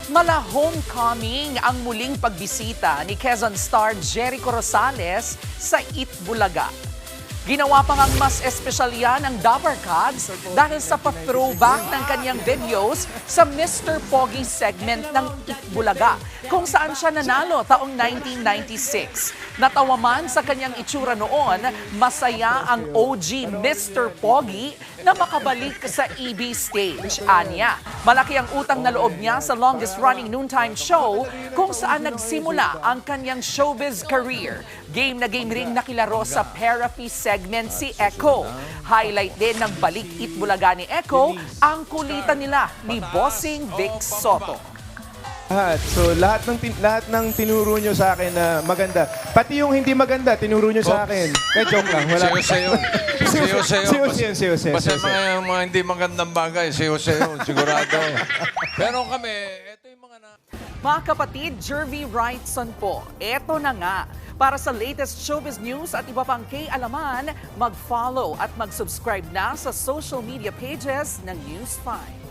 Mala homecoming ang muling pagbisita ni Quezon star Jericho Rosales sa Itbulaga. Ginawa pa ngang mas espesyal yan ang Dapper Cats dahil sa pa-throwback ng kanyang videos sa Mr. Pogi segment ng Itbulaga, kung saan siya nanalo taong 1996. Natawa man sa kanyang itsura noon, masaya ang OG Mr. Pogi na makabalik sa EB stage. Anya, malaki ang utang na loob niya sa longest-running noontime show kung saan nagsimula ang kanyang showbiz career. Game na game ring nakilaro sa Therapy segment si Echo. Highlight din ng balik Itbulaga ni Echo ang kulitan nila ni Bossing Vic Soto. So lahat ng tinuro nyo sa akin na maganda, pati yung hindi maganda, tinuro nyo sa akin. Kaya joke lang. Wala. Sayo. Basta Sayo. mga hindi magandang bagay, sayo. Sigurado. Pero kami, ito yung mga na... Mga kapatid, Jervy Wrightson po. Eto na nga. Para sa latest showbiz news at iba pang kay-alaman, mag-follow at mag-subscribe na sa social media pages ng News 5.